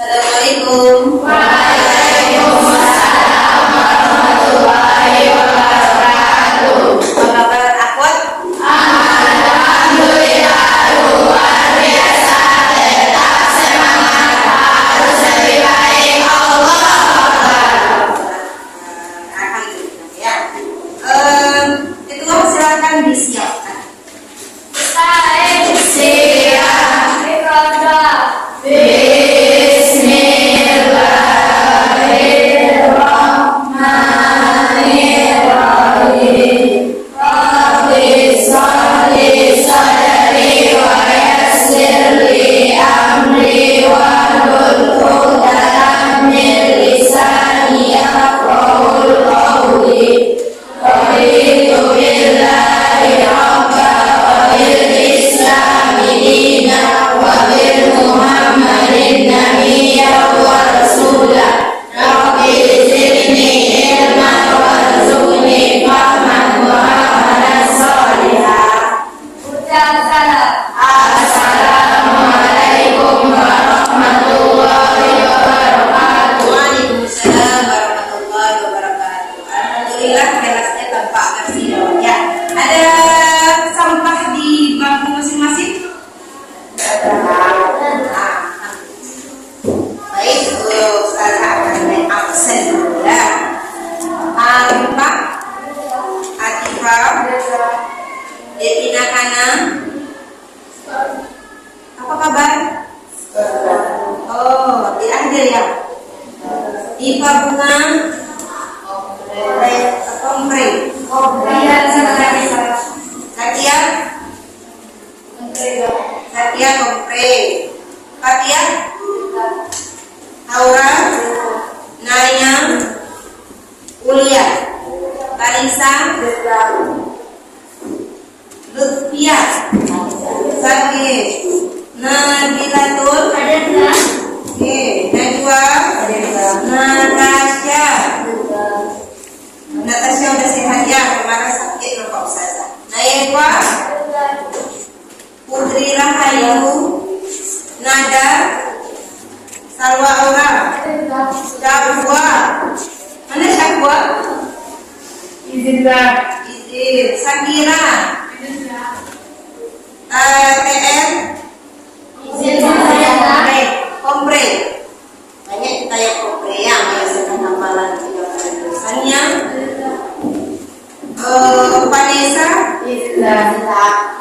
Assalamualaikum. Waalaikumsalam warahmatullahi wabarakatuh. Apa kabar akhwat? Alhamdulillah luar biasa, tetap semangat, harus lebih baik. Allah Akbar. Alhamdulillah ya. Ketua silakan disiapkan. Saya siap. Bismillahirrahmanirrahim. Rabbi sholli sadri wa yassir li amri wahlul 'uqdatam min lisani yafqahul qawli. Raditu billahi rabba wa bil islami dina wa bil muhammadin nabiyya wa rasula. Rabbi zidni ilman warzuqni fahman wa amalan sholihan. Ucap salam. Assalamualaikum warahmatullahi wabarakatuh. Waalaikumsalam warahmatullahi wabarakatuh. Alhamdulillah kelasnya tanpa tersilau ya. Ada sampah di bangku masing-masing? Baik, Ustazah akan absen dulu ya. Pak Atifah, Detina Kana, apa kabar? Oh, diambil ya. Ipa Bunga, Kompre, Katia, Kompre, Katia, Aura, Naya, Ulia, Tarisa, Lutfia, Sakit, Nabilatul, Najwa, Natasha udah sehat ya, kemarin sakit loh Pak Ustazah. Nayekwa, Putri Rahayu, Nada, Salwa Aura, Syakwa, mana Syakwa? Izin, Sakira, TM, Kompre, banyak kita yang kompre ya, biasakan hafalan juga pada tulisannya. Vanessa,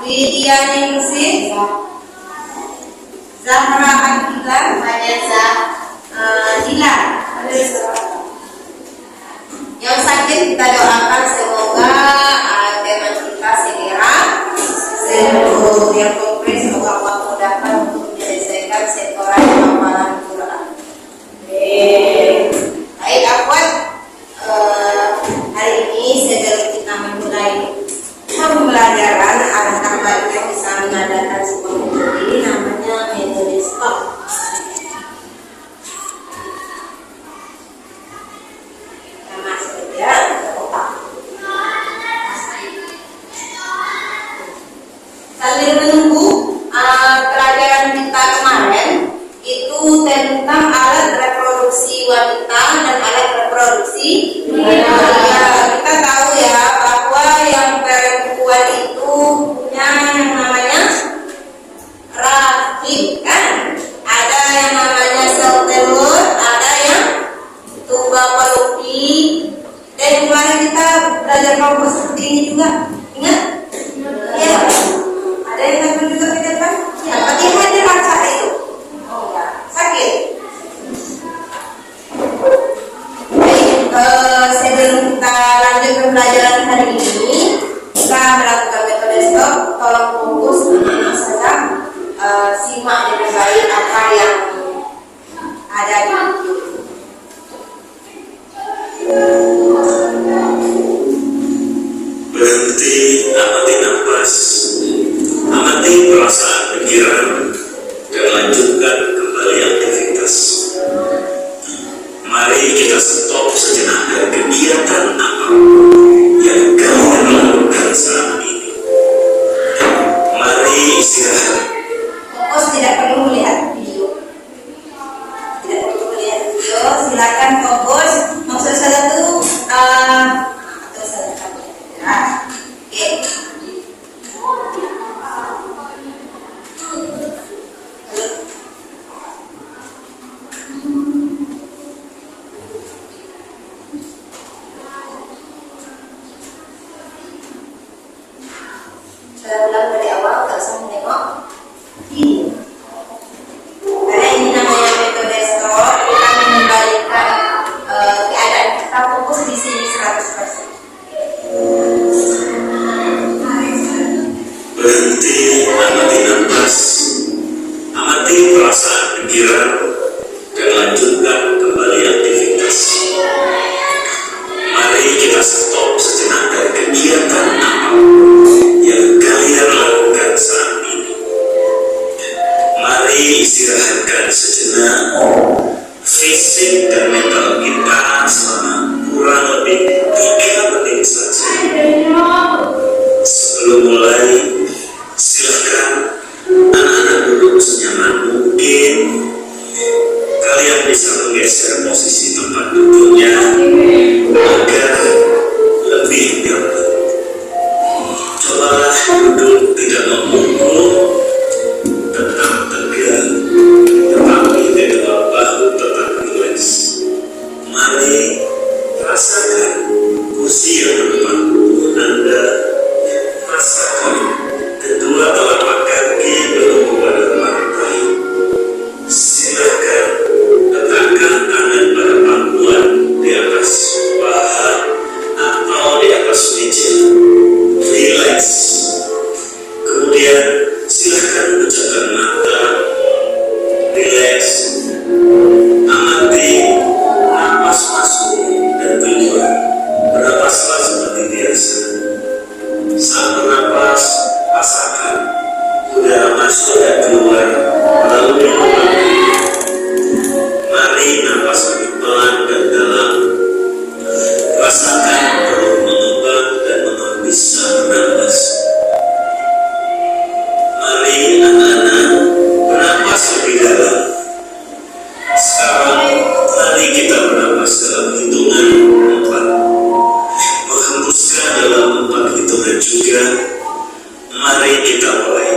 Lydia Ningsih, Zahra Akila, Dila. Yang sakit kita doakan semoga teman kita segera sembuh. Yang kompre semoga Allah mudahkan untuk menyelesaikan setoran hafalan Quran. Baik akhwat, hari ini sebelum kita memulai pembelajaran, alangkah baiknya bisa mengadakan sebuah metode namanya metode stop. Sama saja otak. Sambil menunggu pelajaran kita kemarin itu tentang alat reproduksi wanita dan alat reproduksi pria. Kita tahu ya bahwa yang perempuan itu punya yang namanya rahim kan, ada yang namanya sel telur, ada yang tuba palupi, dan kemarin kita belajar kelompok seperti ini juga, ingat? Ya, ada yang takut juga di depan? Ya, bagaimana rasa itu? Oh ya, sakit. Baik, sebelum kita lanjut ke pelajaran hari ini, kita melakukan metode stop. Tolong fokus anak-anak saja, simak dengan baik apa yang ada di video. Berhenti, amati nafas, amati perasaan pikiran, dan lanjutkan kembali aktivitas. Mari kita stop sejenak dari kegiatan apapun yang kalian lakukan saat ini. Mari istirahat. Fokus, tidak perlu melihat video. Tidak perasaan pikiran dan lanjutkan kembali aktivitas. Mari kita stop sejenak dari kegiatan apapun yang kalian lakukan saat ini. Mari istirahatkan sejenak fisik dan mental kita selama kurang lebih 3 menit saja. Sebelum mulai, silakan anak-anak duduk senyaman mungkin. Kalian bisa menggeser posisi tempat duduknya agar lebih nyaman. Cobalah duduk tidak membungkuk, tetap tegak, tetapi kedua bahu tetap rileks. Mari rasakan kursi yang depan Anda. Rasakan kedua telapak kaki bertemu pada lantai. Silakan letakkan tangan pada pangkuan di atas paha atau di atas meja. Relax. Kemudian silakan pejamkan mata. Relax. Amati napas masuk dan keluar. Bernapaslah seperti biasa. Saat bernapas, rasakan udara masuk dan keluar melalui lubang hidung. Mari napas lebih pelan dan dalam. Rasakan perut mengembang dan bisa bernapas. Mari anak-anak bernapas lebih dalam. Sekarang mari kita bernapas dalam hitungan 4. Menghembuskan dalam 4 hitungan juga. Mari kita mulai.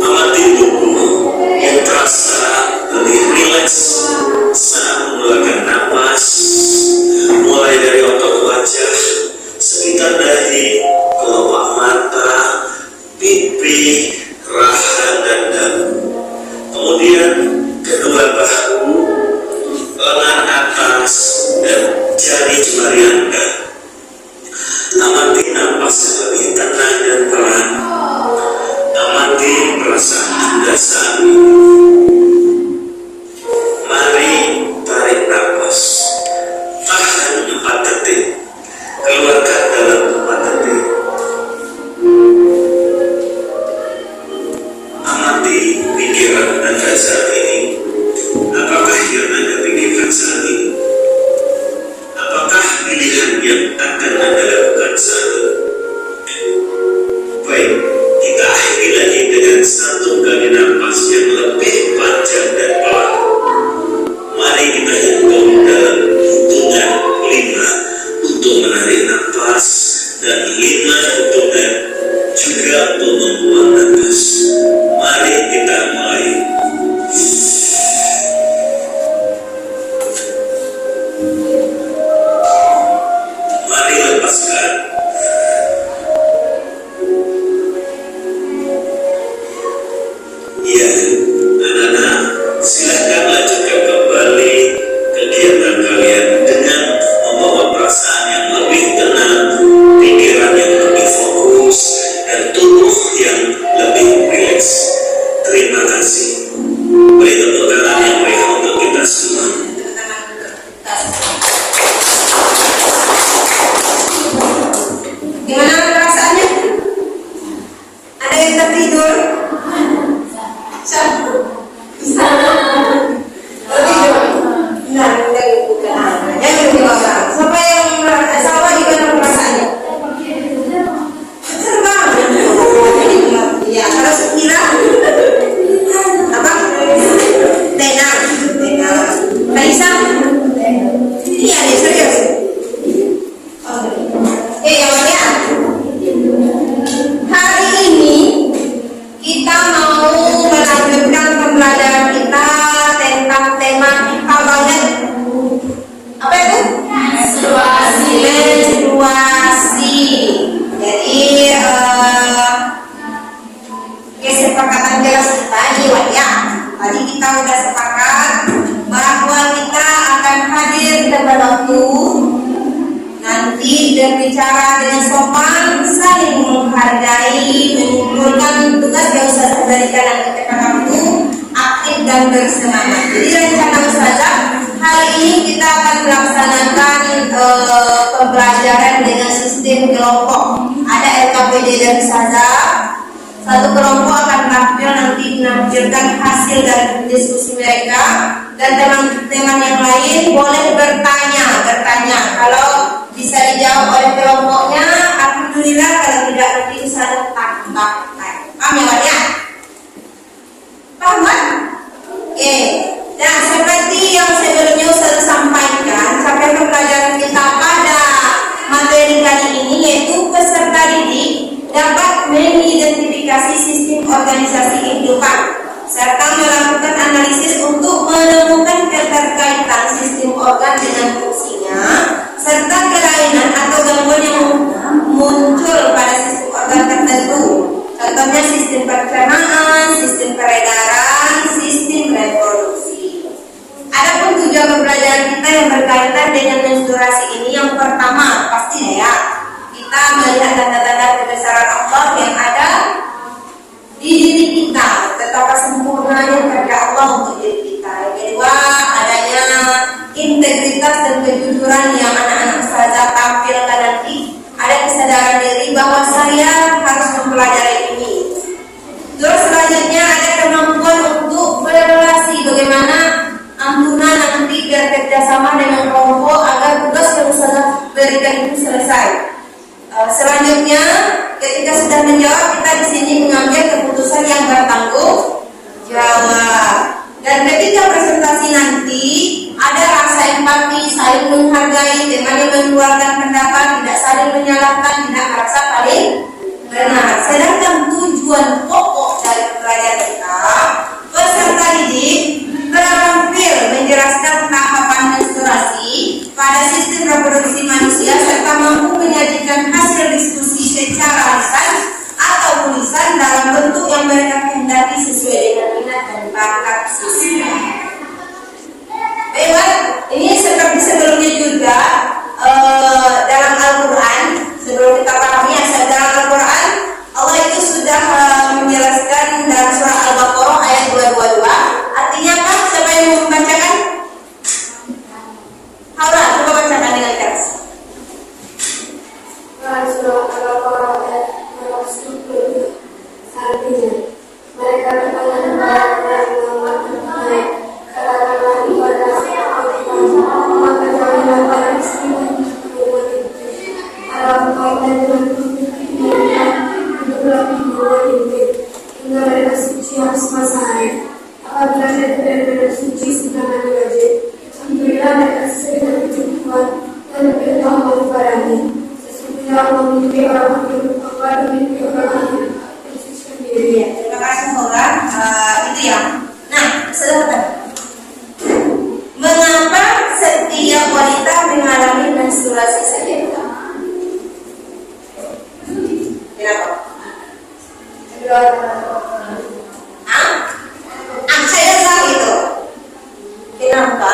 Amati tubuh yang terasa lebih rileks saat mengeluarkan napas, mulai dari otot wajah, sekitar dahi, kelopak mata, pipi, rahang dan dagu. Kemudian kedua bahu, lengan atas, dan jari jemari Anda. Amati napas yang lebih tenang dan pelan. Amati perasaan Anda saat ini. Mari tarik napas. Tahan 4 detik. Keluarkan dalam 4 detik. Amati pikiran Anda saat ini. Apakah yang Anda pikirkan saat ini? Apakah pilihan yang akan Anda lakukan saat ini? Baik, kita akhiri lagi dengan 1 kali napas yang lebih panjang dan pelan. Mari kita hitung dalam hitungan 5 untuk menarik napas dan 5 hitungan juga untuk membuang napas. Mari kita mulai. Mari lepaskan. Ya, anak-anak, silakan lanjutkan kembali kegiatan kalian dengan membawa perasaan yang lebih tenang, pikiran yang lebih fokus, dan tubuh yang berbicara dengan sopan, saling menghargai, mengumpulkan tugas yang Ustazah berikan dan ketika waktu aktif dan bersemangat. Jadi rencana Ustazah hari ini kita akan melaksanakan pembelajaran dengan sistem kelompok. Ada LKPD dari Ustazah. Satu kelompok akan tampil nanti menampilkan hasil dari diskusi mereka, dan teman-teman yang lain boleh bertanya. Kalau bisa dijawab oleh kelompoknya, alhamdulillah. Kalau tidak, nanti Ustazah tambah. Paham ya? Paham kan? Oke. Nah, seperti yang sebelumnya Ustazah sampaikan, sampai pembelajaran kita pada materi kali ini, yaitu peserta didik dapat mengidentifikasi sistem organisasi kehidupan serta melakukan analisis untuk menemukan keterkaitan sistem organ dengan fungsinya serta kelainan atau gangguan yang muncul pada sistem organ tertentu. Contohnya sistem pencernaan, sistem peredaran, sistem reproduksi. Adapun tujuan pembelajaran kita yang berkaitan dengan menstruasi ini, yang pertama pasti ya, kita melihat tanda-tanda kebesaran Allah yang ada di diri kita, betapa sempurnanya kerja Allah untuk diri kita. Yang kedua, adanya integritas dan kejujuran yang anak-anak Ustazah tampilkan nanti. Ada kesadaran diri bahwa saya harus mempelajari ini. Terus selanjutnya ada kemampuan untuk berrelasi, bagaimana ampunan nanti bekerjasama dengan kelompok agar tugas yang Ustazah berikan itu selesai. Selanjutnya, ketika sudah menjawab, kita di sini mengambil keputusan yang bertanggung jawab. Dan ketika presentasi nanti, ada rasa empati, saling menghargai, teman yang mengeluarkan pendapat, tidak saling menyalahkan, tidak merasa paling benar. Sedangkan tujuan pokok dari pembelajaran kita, peserta didik terampil menjelaskan tahapan menstruasi pada sistem reproduksi manusia serta mampu menyajikan hasil diskusi secara lisan atau tulisan dalam bentuk yang mereka kehendaki sesuai dengan minat dan bakat siswa. Baiklah, ini seperti sebelumnya juga dalam Al-Quran, sebelum kita pahami asal dalam Al-Quran, Allah itu sudah menjelaskan dalam surah Al-Baqarah ayat 222. Artinya apa? Siapa yang mau membacakan? Haura, coba bacakan dengan keras. Surah Al-Baqarah ayat 222. Artinya, mereka bertanya kepada yang naik, katakanlah kepada maka janganlah para istri berbuat itu. Dalam kaitan dengan mereka untuk berbuat itu, hingga mereka suci harus masahari. Apabila mereka benar-benar suci sedangkan wajib, alhamdulillah mereka sesuai dengan kecukupan dan beritahuan kepadanya. Sesungguhnya Allah memiliki orang memiliki orang mensucikan dirinya. Terima kasih Haura. Itu ya. Nah, silakan. Mengapa setiap wanita mengalami menstruasi setiap tahun? Kenapa? Saya tahu itu. Kenapa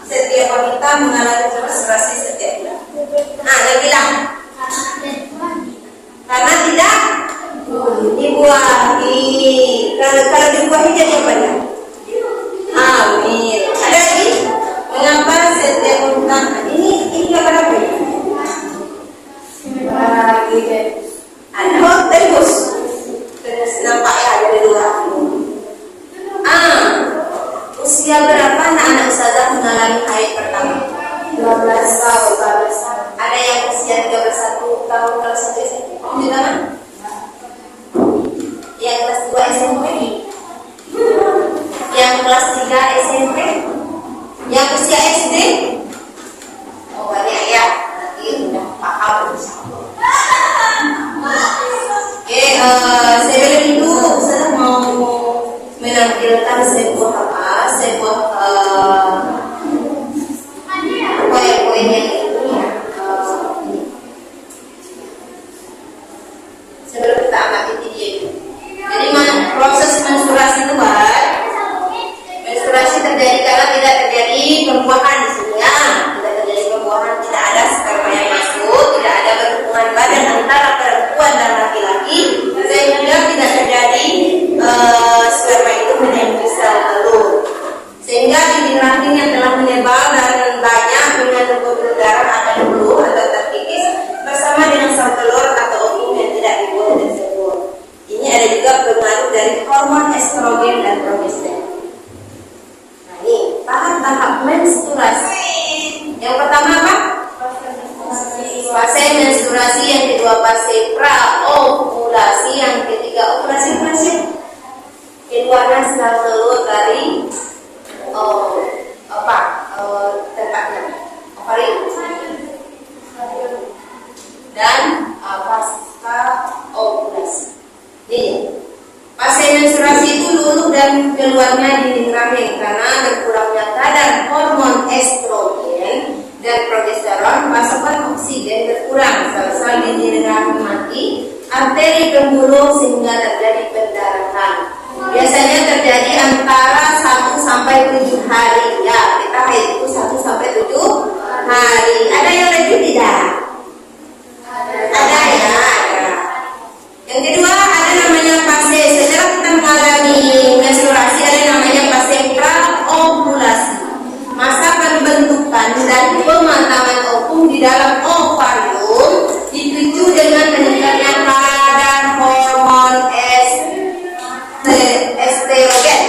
setiap wanita mengalami menstruasi setiap bulan? Dia bilang karena tidak dibuahi. Kalau dibuahi jadi apa ya? Amin. Ada lagi? Mengapa setiap wanita ini apa ya? Ada terus nampaknya ada di luar. Usia berapa anak-anak Ustazah mengalami haid pertama? 12 tahun. Ada yang usia 31 tahun kalau satu SMP? Di mana? Yang kelas 2 SMP? Yang kelas 3 SMP? Yang usia SD? Oh banyak ya. Nanti udah paham. Oke, sebelum itu Ustazah mau menampilkan sebuah poin-poin yang itu ya. fase menstruasi, yang kedua fase praovulasi, yang ketiga ovulasi. Keluarnya sel telur dari tempatnya ovarium dan pasca ovulasi. Jadi fase menstruasi itu luluh dan keluarnya dinding rahim karena berkurangnya kadar hormon estrogen dan progesteron, pasokan oksigen berkurang, sel-sel dinding rahim mati, arteri pembuluh sehingga terjadi pendarahan. Biasanya terjadi antara 1 sampai 7 hari. Ya, kita haid itu 1 sampai 7 hari. Ada yang lebih tidak? Ada ya, ada. Yang kedua ada namanya fase setelah kita mengalami menstruasi, ada namanya fase praovulasi. Masa pembentukan dan pematangan ovum di dalam ovarium dipicu dengan meningkatnya kadar hormon estrogen.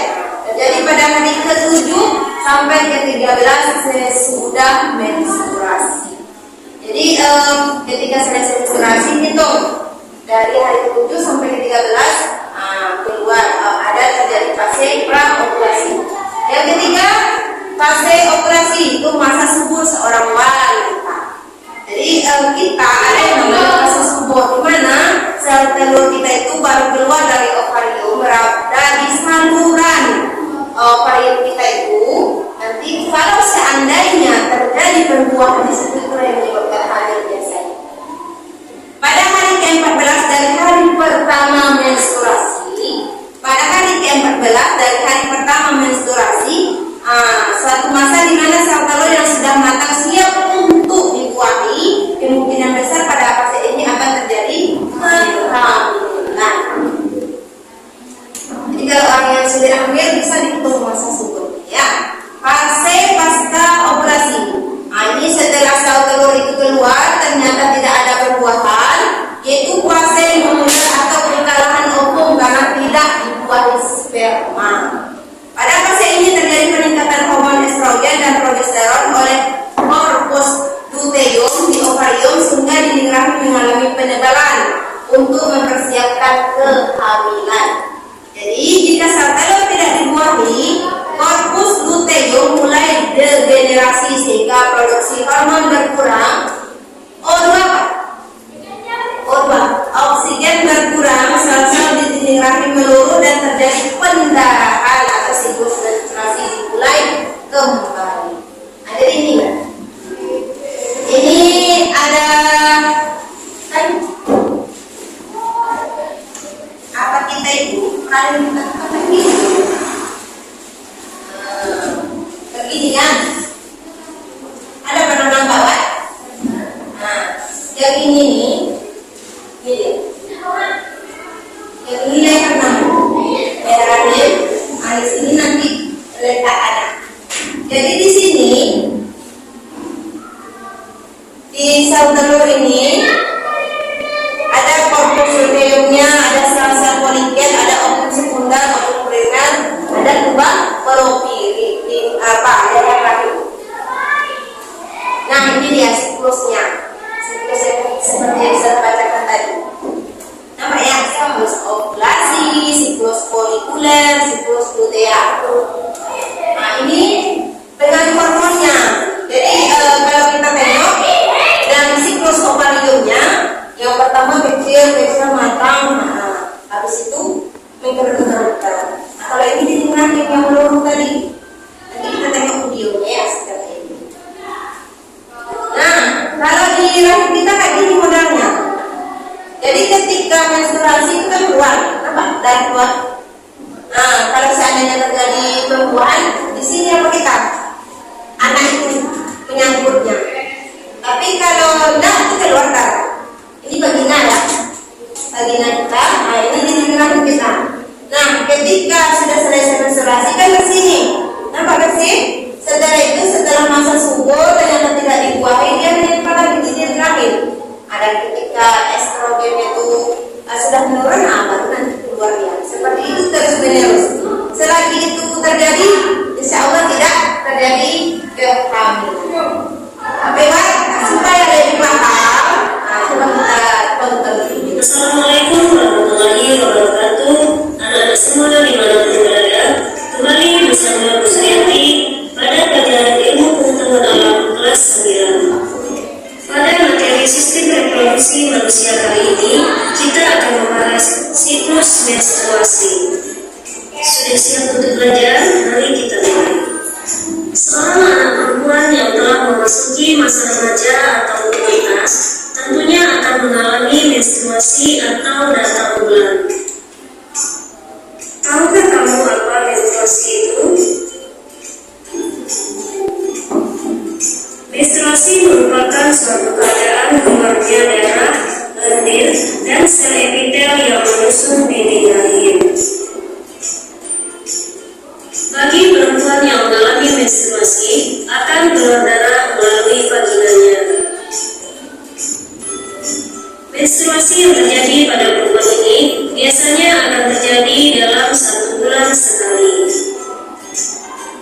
Jadi pada hari ke-7 sampai ke-13 sesudah menstruasi. Jadi ketika selesai menstruasi hitung dari hari ke-7 sampai ke-13 keluar ada terjadi fase praovulasi. Yang ketiga fase ovulasi itu masa subur seorang wanita. Jadi kita ada yang namanya fase subur, di mana sel telur kita itu baru keluar dari ovarium, berada di saluran ovarium kita itu. Nanti kalau seandainya terjadi pembuahan di situ, itu yang menyebabkan hamil biasanya. Pada hari ke-14 dari hari pertama menstruasi, suatu masa di mana sel telur yang sudah matang siap untuk dibuahi, kemungkinan besar pada fase ini akan terjadi kehamilan. Jadi kalau orang yang sudah hamil bisa dihitung masa subur. Ya, fase pasca ovulasi. Ini setelah sel telur itu keluar ternyata tidak ada perbuahan, yaitu fase mengular atau kekalahan ovum karena tidak dibuahi sperma. Pada fase ini terjadi peningkatan hormon estrogen dan progesteron oleh corpus luteum di ovarium sehingga dinding rahim mengalami penebalan untuk mempersiapkan kehamilan. Jadi jika sel telur tidak dibuahi, corpus luteum mulai degenerasi sehingga produksi hormon berkurang. O2, oksigen berkurang, sel-sel di dinding rahim meluruh dan terjadi pendarahan atau siklus menstruasi dimulai kembali. Ada ini kan? Ini ada apa kita itu? Kalian kita apa ini? Beginian. Ada penonton bawah? Nah, yang ini nih. Ini yang ini yang pertama merahnya, di sini nanti letak anak. Jadi di sini di sel telur ini ada korpus luteumnya, ada sel-sel folikel, ada ovum sekunder, ovum primer, ada tuba propiri di ada rahim. Nah ini dia siklusnya. Seperti yang saya bacakan tadi, namanya siklus ovulasi, siklus folikuler, siklus lutea. Nah ini dengan hormonnya. Jadi kalau kita tengok dan siklus ovariumnya, yang pertama kecil matang, habis itu mengkerut-kerut. Nah kalau ini di rahim yang meluruh tadi, nanti kita tengok videonya ya seperti ini. Nah kalau di rahim kita kayak gini modelnya. Jadi ketika menstruasi itu kan keluar, dan keluar. Nah kalau seandainya terjadi pembuahan, di sini apa kita? Anak itu menyangkutnya. Tapi kalau enggak itu keluar darah. Ini vagina ya, vagina kita. Nah ini di rahim kita. Nah ketika sudah selesai menstruasi kan ke sini, nampak ke sini? Setelah itu setelah masa subur ternyata tidak dibuahi, dia menempel lagi di dinding rahim. Ada ketika estrogen itu sudah menurun, baru nanti keluar dia. Seperti itu terus menerus. Selagi itu terjadi, insya Allah tidak terjadi kehamilan. Tapi supaya lebih paham, sebagai sistem reproduksi manusia kali ini, kita akan membahas siklus menstruasi. Sudah siap untuk belajar? Mari kita mulai. Seorang anak perempuan yang telah memasuki masa remaja atau pubertas tentunya akan mengalami menstruasi atau datang bulan. Tahukah kamu apa menstruasi itu? Menstruasi merupakan suatu keadaan keluarnya darah, lendir, dan sel epitel yang menyusun dinding rahim. Bagi perempuan yang mengalami menstruasi, akan keluar darah melalui vaginanya. Menstruasi yang terjadi pada perempuan ini biasanya akan terjadi dalam 1 bulan sekali.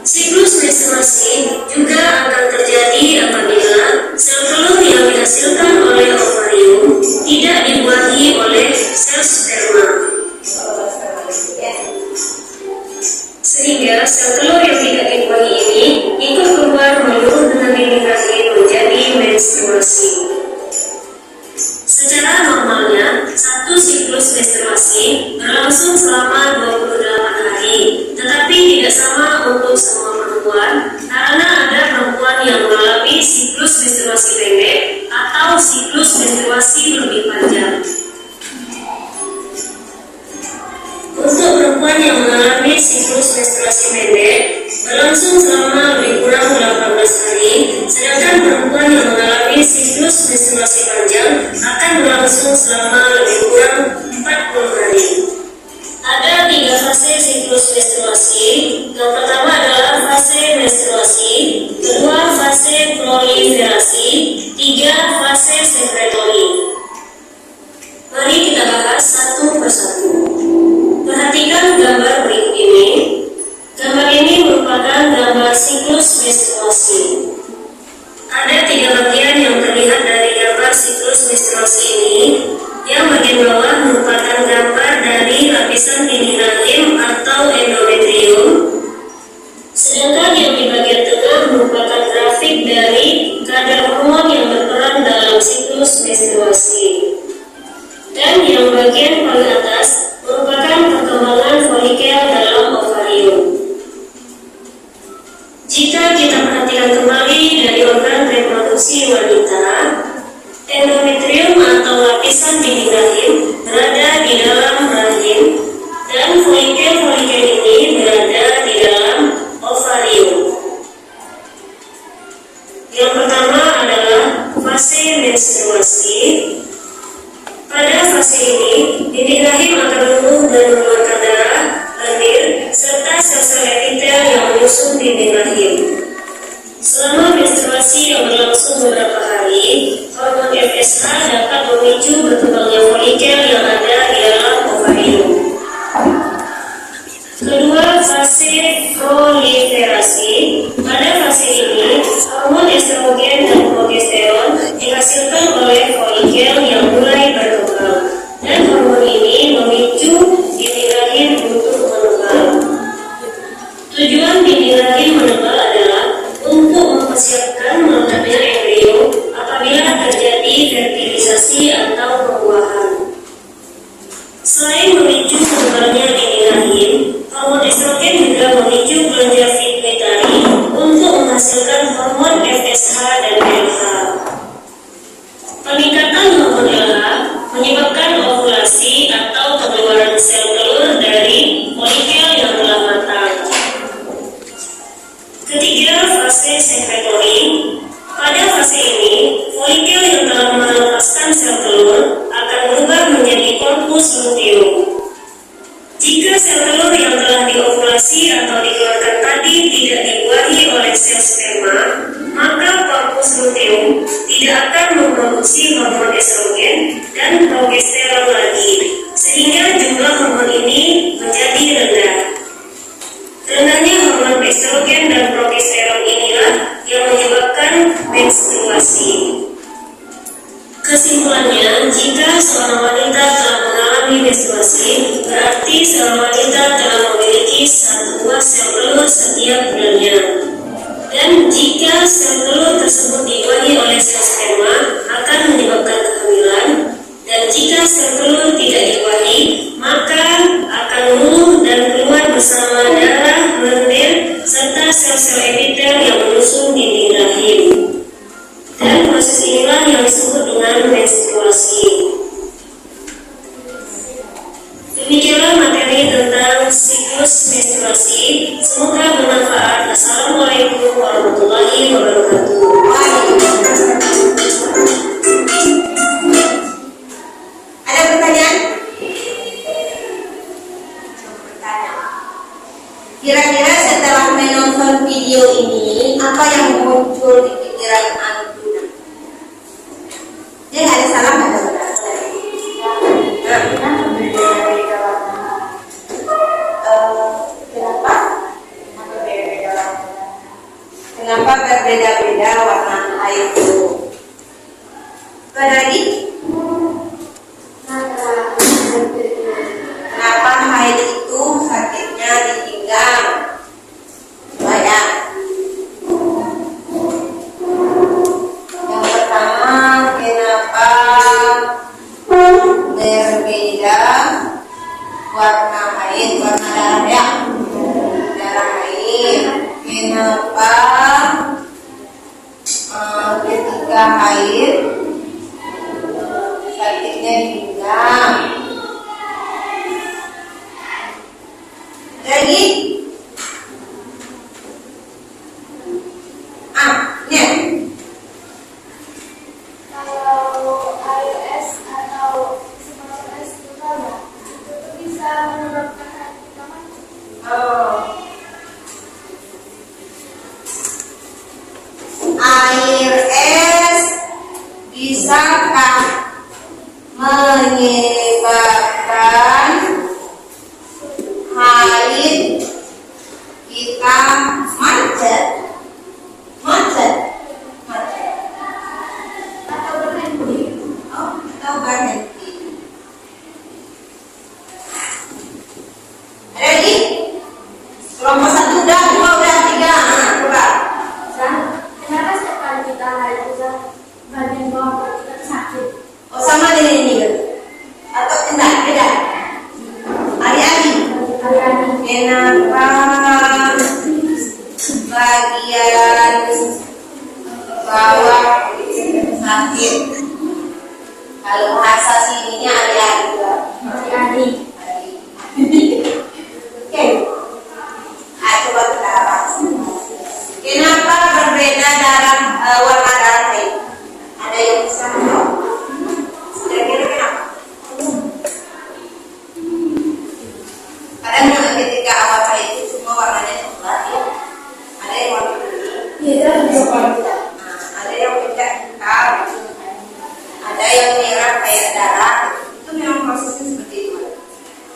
Siklus menstruasi juga akan terjadi apabila sel telur yang dihasilkan oleh ovarium tidak dibuahi oleh sel sperma, sehingga sel telur yang tidak dibuahi ini ikut keluar meluruh dengan dinding rahim menjadi menstruasi. Secara normalnya, satu siklus menstruasi berlangsung selama 28 hari, tetapi tidak sama untuk semua perempuan karena ada perempuan yang mengalami siklus menstruasi pendek atau siklus menstruasi lebih panjang. Untuk perempuan yang mengalami siklus menstruasi pendek berlangsung selama lebih kurang 18 hari, sedangkan perempuan yang mengalami siklus menstruasi panjang akan berlangsung selama lebih kurang 40 hari. Ada 3 fase siklus menstruasi. Yang pertama adalah fase menstruasi, kedua fase proliferasi, 3 fase sekretori. Mari kita bahas satu persatu. Perhatikan gambar berikut ini. Gambar ini merupakan gambar siklus menstruasi. Ada 3 bagian yang terlihat dari gambar siklus menstruasi ini. Yang bagian bawah merupakan gambar dari lapisan dinding rahim atau endometrium, sedangkan yang di bagian tengah merupakan grafik dari kadar hormon yang berperan dalam siklus menstruasi. Dan yang bagian paling atas merupakan perkembangan folikel dalam ovarium. Jika kita perhatikan kembali dari organ reproduksi wanita, endometrium atau lapisan dinding rahim berada di dalam rahim dan folikel-folikel ini berada di dalam ovarium. Yang pertama adalah fase menstruasi. Pada fase ini, dinding rahim akan tumbuh dan mengeluarkan darah, lendir, serta sel-sel epitel yang menyusun dinding rahim. Selama menstruasi yang berlangsung beberapa hari, hormon FSH dapat memicu berkembangnya folikel yang ada di dalam ovarium. Kedua, fase proliferasi. Pada fase ini, hormon estrogen dan progesteron dihasilkan oleh folikel yang mulai berkembang, dan hormon ini memicu dinding rahim untuk menebal. Tujuan dinding rahim menebal adalah untuk mempersiapkan meledaknya embrio apabila terjadi fertilisasi atau pembuahan. Selain memicu menebalnya dinding rahim, hormon estrogen juga memicu kelenjar pituitari untuk menghasilkan hormon FSH dan LH. Peningkatan hormon LH menyebabkan ovulasi atau keluaran sel telur dari folikel yang telah matang. Ketiga, fase sekretori. Pada fase ini, folikel yang telah melepaskan sel telur akan berubah menjadi korpus luteum. Jika sel telur yang telah diovulasi atau dikeluarkan tadi tidak dibuahi oleh sel sperma, maka korpus luteum tidak akan memproduksi hormon estrogen dan progesteron lagi, sehingga jumlah hormon ini menjadi rendah. Rendahnya hormon estrogen dan progesteron inilah yang menyebabkan menstruasi. Kesimpulannya, jika seorang wanita telah mengalami menstruasi, berarti seorang wanita telah memiliki 1 buah sel telur setiap bulannya. Dan jika sel telur tersebut dibuahi oleh sel sperma, akan menyebabkan menstruasi. Demikianlah materi tentang siklus menstruasi. Semoga bermanfaat. Assalamualaikum warahmatullahi wabarakatuh. Ada pertanyaan? Kira-kira setelah menonton video ini, apa yang muncul di pikiran Antuna? Dia nggak ada salah nggak ada benar? Kenapa? Kenapa berbeda-beda warna air itu? Ada lagi? Kenapa haid itu sakitnya di pinggang? Banyak. Yang pertama, kenapa berbeda warna haid, warna darah ya? Darah haid. Kenapa ketika haid sakitnya di pinggang? Lagi? Ya. Kalau air es atau semacam es itu bisa menyebabkan hati kita mati. Air es bisakah menyebabkan haid kita macet? Atau berhenti. Atau berhenti? Ada lagi? Kelompok 1 udah, 2 udah, 3. Coba. Kenapa setiap kali kita haid itu bagian bawah perut kita sakit? Oh, sama dengan ini kan? Atau enggak, beda? Hari-hari. Kenapa bagian bawah sakit? Kalau bahasa sininya hari-hari juga. Hari-hari. Oke. Coba kita bahas. Kenapa berbeda warna darah haid? Ada yang bisa menjawab? Kira-kira kenapa? Kadang ketika awal haid itu semua warnanya coklat ya. Ada yang warna kuning. Iya, Ada yang beda hitam. Ada yang merah kayak darah. Itu memang prosesnya seperti itu.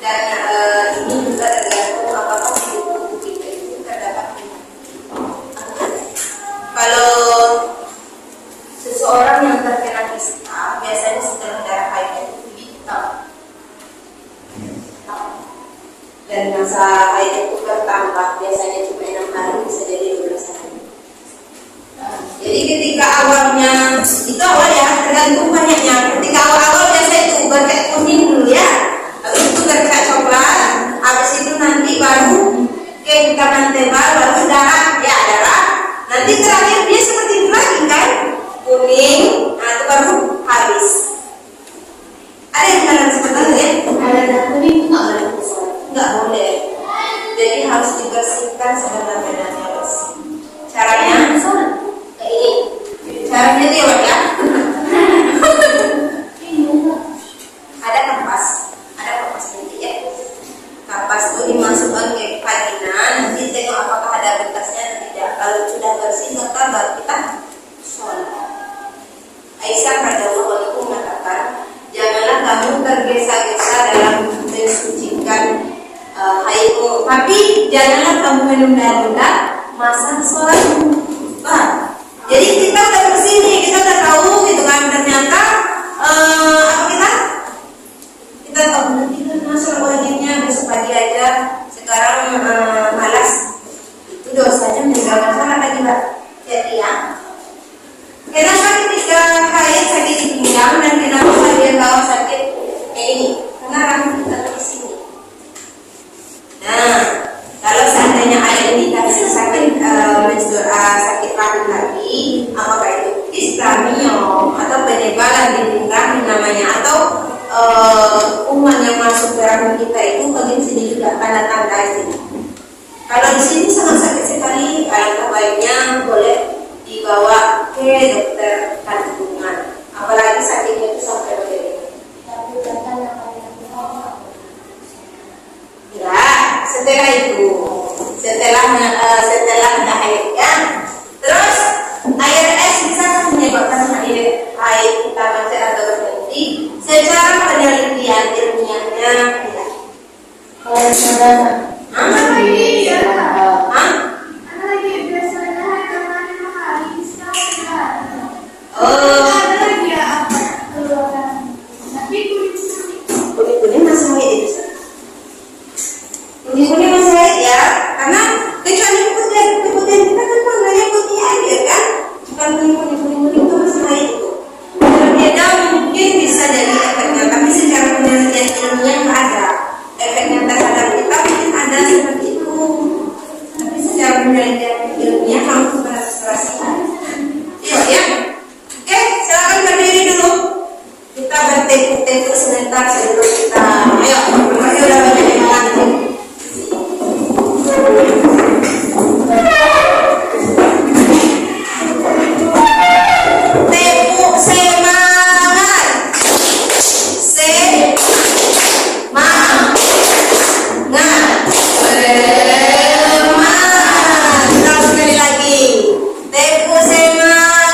Dan ini juga tergantung apakah di tubuh kita itu terdapat minyak. Kalau seseorang yang terkena kista, biasanya setelah darah haidnya itu hitam. Dan masa haidnya itu bertambah, biasanya cuma 6 hari, bisa jadi 12 hari. Jadi ketika awalnya, itu awal ya, tergantung banyaknya. Ketika awal-awal biasa itu berkayak kuning dulu ya, habis itu berkayak coklat, habis itu nanti baru kehitaman tebal, baru darah, ya darah. Nanti terakhir dia seperti itu lagi kan, kuning, nah itu baru habis. Ada yang bilang seperti itu ya? Ada darah kuning itu Nggak boleh. Jadi harus dibersihkan sebenarnya guys. Caranya kayak ini. Caranya dia ya. tanda-tanda ini. Kalau di sini sangat sakit sekali, alangkah baiknya boleh dibawa ke dokter kandungan. Apalagi sakitnya itu sampai begini. Ya, setelah itu, setelah haidnya, terus air es bisa menyebabkan haid kita macet atau berhenti. Secara penelitian ilmiahnya tidak. Kalau saudara, Kuning masih haid itu. Kuning masih haid ya, karena kecuali putih kita kan manggilnya putih aja kan, bukan kuning itu masih haid itu. Berbeda mungkin bisa jadi efeknya, tapi secara penelitian ilmiah nggak ada efeknya terhadap kita, mungkin ada seperti itu. Tapi secara penelitian ilmiah langsung menstruasi. Iya ya. Oke, silakan berdiri dulu. Kita bertekuk-tekuk sebentar sebelum kita. Ayo, masih udah banyak yang ngantri. Tekuk semangat. Semangat. Semangat. Terus sekali lagi. Tekuk semangat.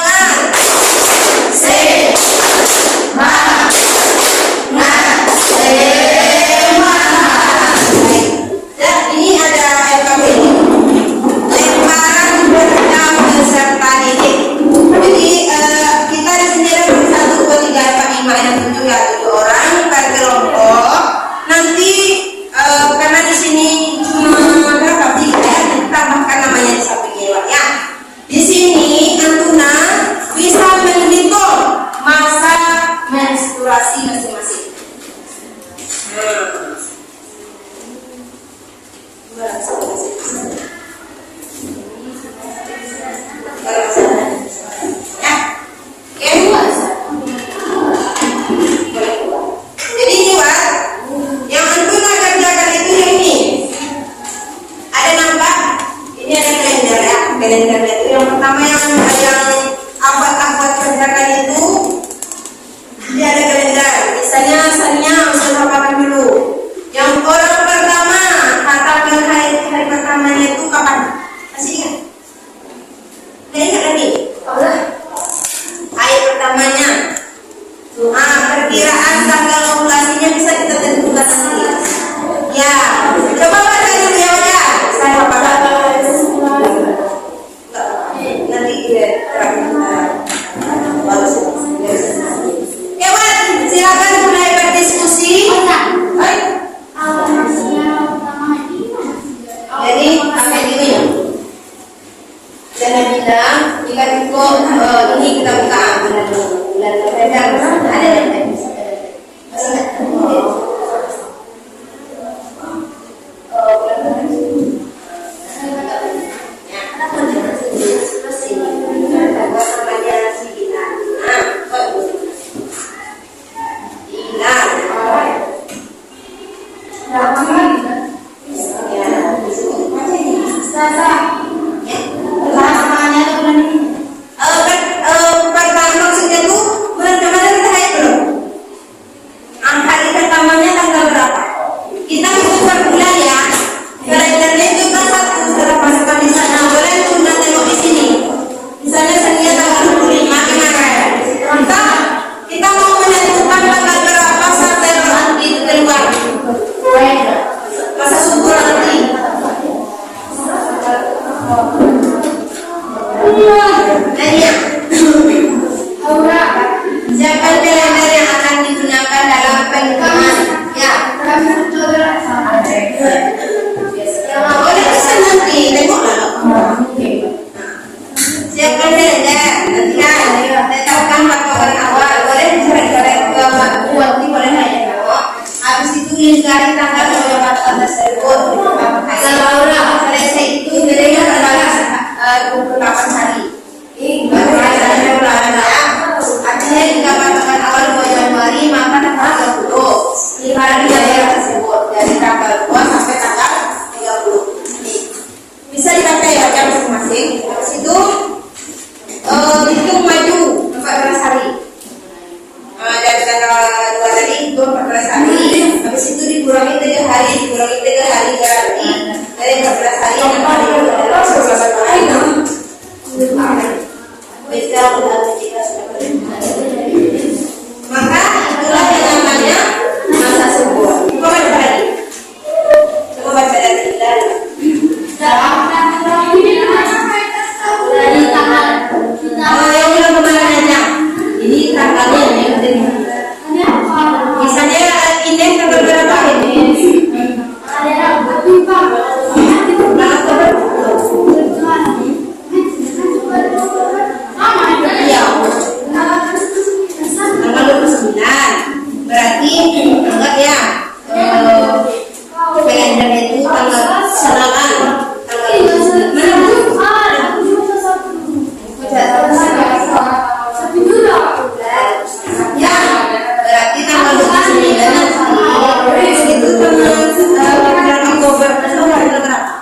Ya, ini ada LKPD, lemparan benda beserta didik. Jadi kita di sini ada 1, 2, 3, 4, 5, 6, 7 ya, 7 orang per kelompok. Nanti karena di sini cuma berapa 3 ya, ditambahkan namanya di samping ya. Di sini Antuna bisa menghitung masa menstruasi masing-masing. Jadi ini Wak, yang Antuna kerjakan itu yang ini. Ada nampak? Ini ada kalender ya. Kalendernya itu yang pertama yang abad-abad kerjakan itu. Dia ada kalender. Misalnya usul papakan dulu. Yang orang pertama katakan hari pertamanya itu kapan? Masih ingat? Tidak ingat lagi? Hari pertamanya. Perkiraan tanggal ovulasinya bisa kita tentukan nanti. Ya, coba baca dulu ya Wak. Saya papakan. Nanti bagus. Hewan, silakan mulai berdiskusi. Jadi apa ini ya? Jangan bilang jika cukup ini kita buka bulan November ada yang pertama maksudnya tuh bulan Ramadan kita haid belum? hari itu 14 hari. Habis itu dikurangi 3 hari berarti dari 14 hari 6 hari itu adalah 11 hari. Bisa maka itulah yang namanya masa subur. Coba baca lagi. Coba baca lagi. Yang bilang kemarin ini tanggalnya yang penting. Misalnya ini tanggal berapa ini? Iya. Tanggal 29. Berarti enggak ya? Kalendernya itu tanggal serangan tanggal 29. Ya, berarti tanggal 29 nanti itu bulan Oktober atau bulan berapa?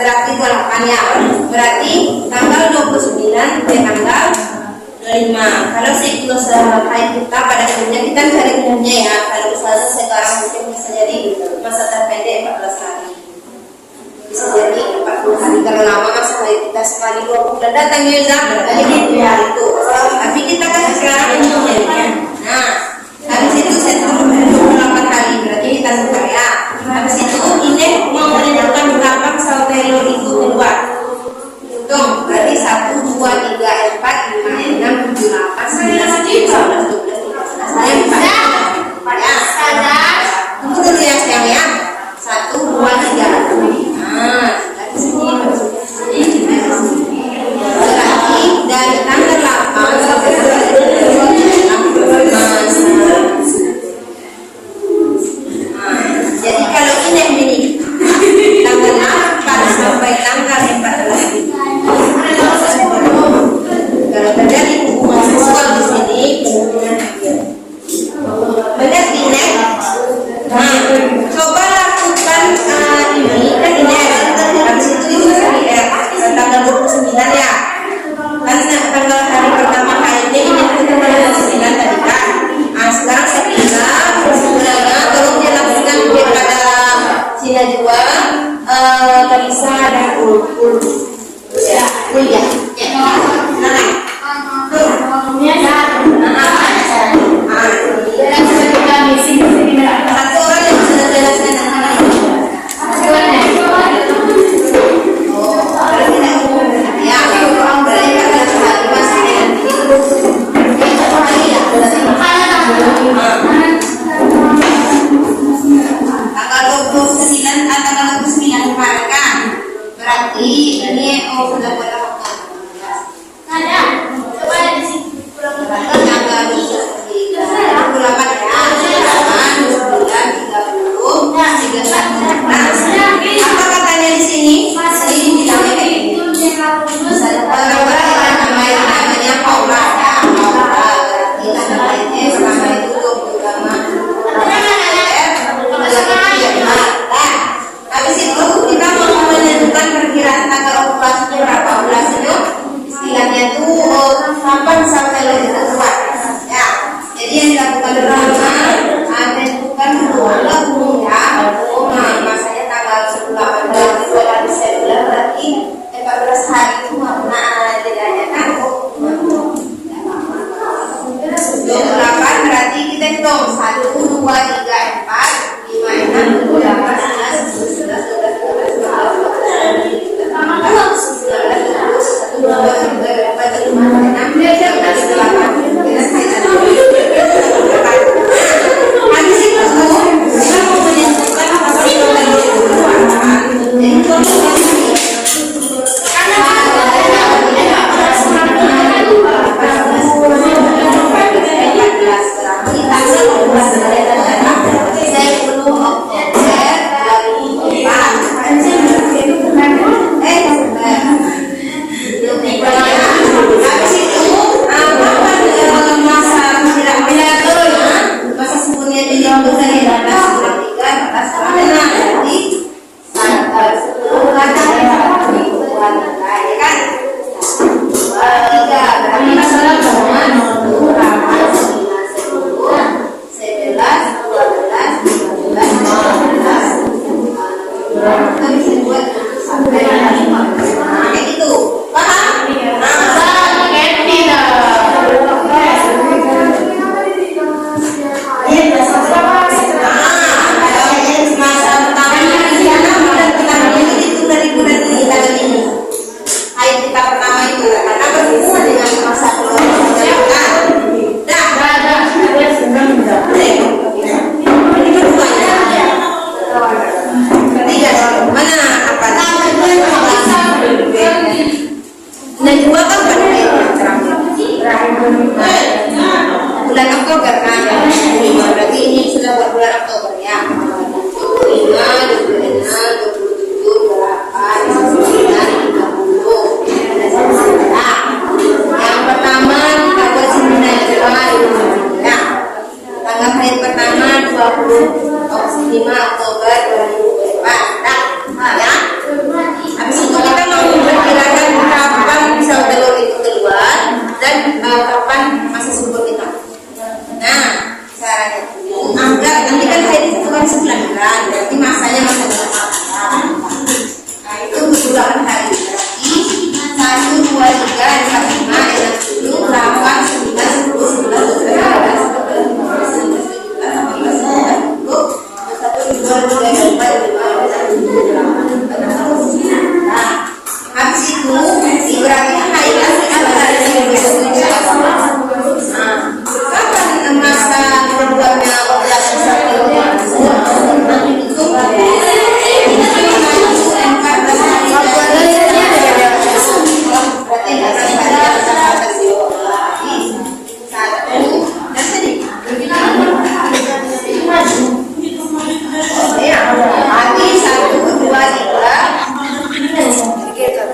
28 ya. Berarti tanggal 29 ke tanggal 5. Kalau siklus haid kita pada umumnya kita cari umumnya ya. Kalau misalnya sekarang mungkin bisa jadi masa terpendek 14 hari. Bisa jadi 40 hari. Kalau lama masa haid kita sekali 20 bulan datangnya jadi 2 hari itu. Tapi kita kan sekarang umumnya. Nah, habis itu setelah 28 hari berarti kita sekarang ya. Habis itu ini mau menentukan berapa sel telur itu keluar. Hitung berarti 1, 2, 3, 4, 5, 6, 7, 8, 9, 10, 11, 12, 13, 14 ya. Tunggu dulu ya sayang ya. 1, 2, 3. Nah, dari sini berarti dari tanggal 8 sampai tanggal 6. Jadi kalau ini tanggal 4 sampai tanggal 14 kalau terjadi hubungan seksual di sini benar tidak? Nah, coba lakukan ini kan ini habis itu tanggal 29 ya kan tanggal hari pertama kali ini tanggal 29 tadi kan. Nah sekarang saya bilang tolong dilakukan kepada Cina juga Kalisa dan Ul ya satu orang yang sudah jelaskan tanggal 29 kemarin kan berarti ini sudah pada waktu ada coba di sini tanggal 28 apa katanya di sini masih bilangnya kayak gitu orang-orang namanya Paula berarti namanya selama itu 20 lama. Habis itu kita mau menentukan perkiraan tanggal operasinya berapa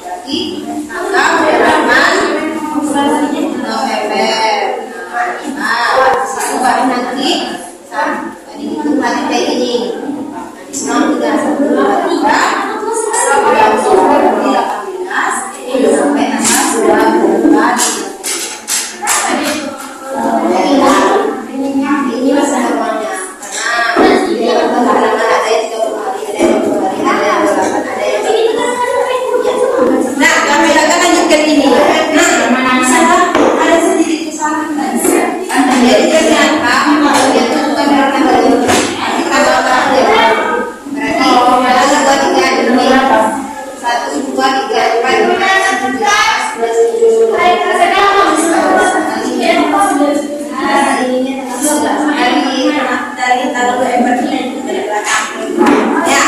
Berarti tanggal halaman November. Nah, satu baru nanti dihitung lagi kayak gini. Nanti semua 3, 1, 2, 3 18 sampai tanggal 24. Ini masa normalnya karena dia halaman ada yang 30 hari, ada yang 20 hari, ada yang 28, ada yang 30. Nah, kami akan lanjutkan ini. Nah, salah ada sedikit kesalahan. Jadi ternyata dia itu bukan berarti hari ini. Kita bakal lihat. Berarti ada 2, 3 ini. 1, 2, 3, 4, 5, 6, 7, 11, dari tanggal 24 dari belakang. Ya.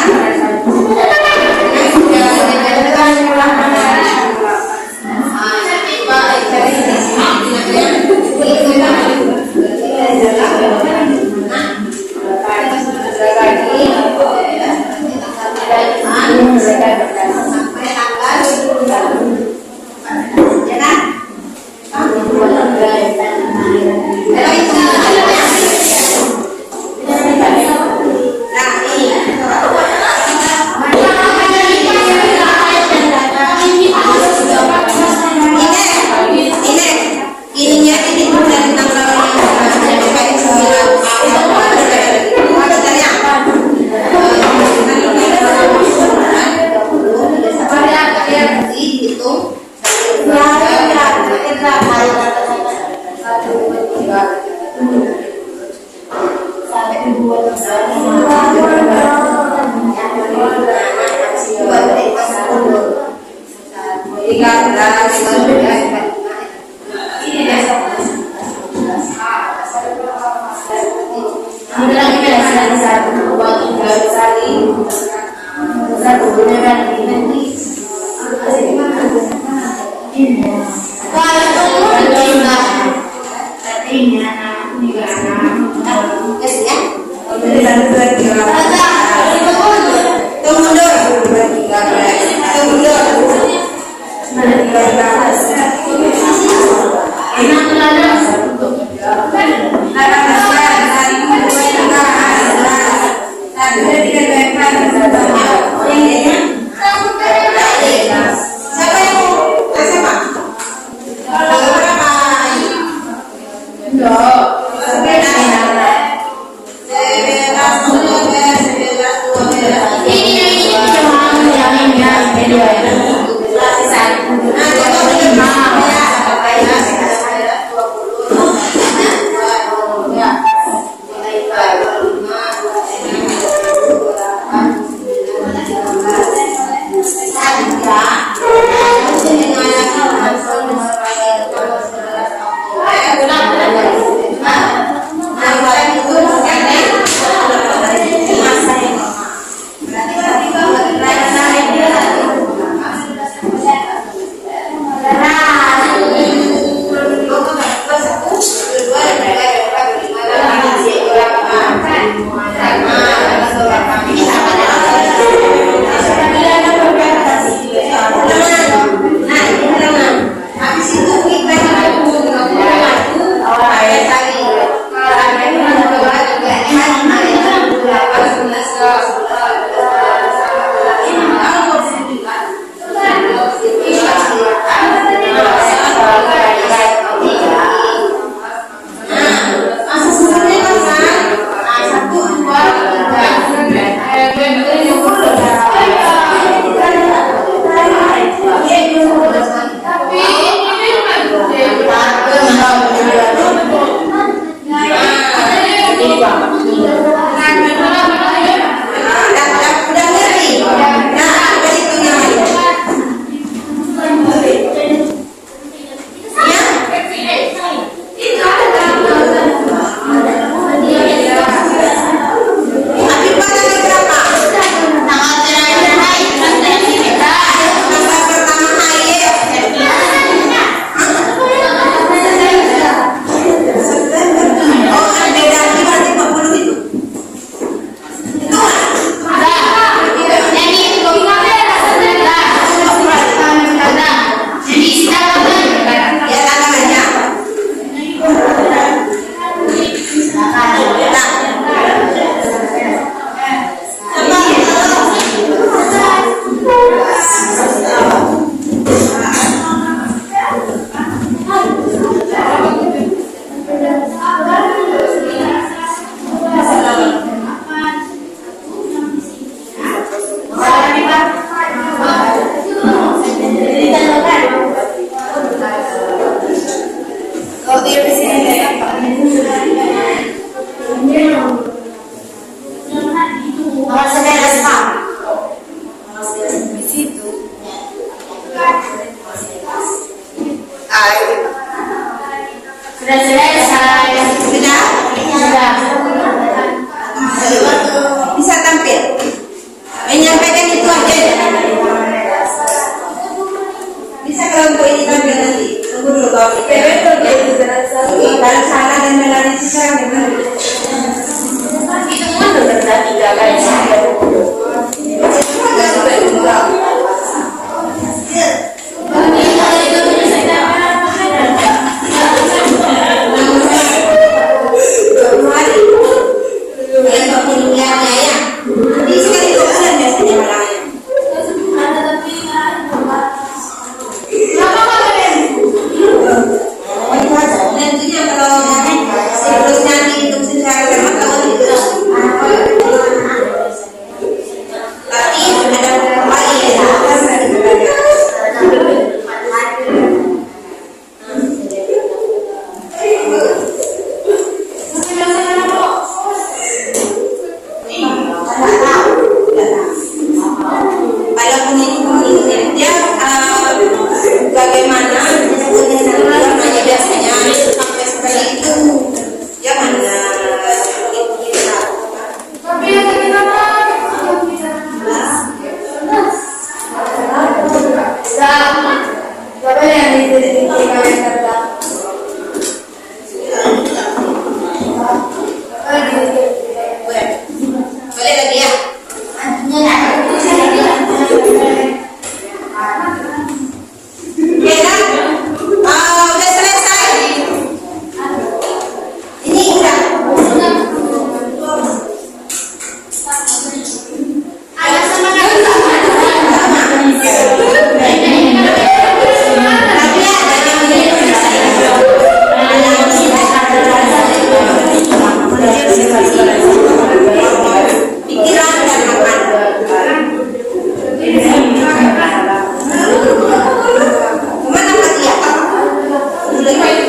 pikiran dan makan. Kemana Pak Tia? Udah ya?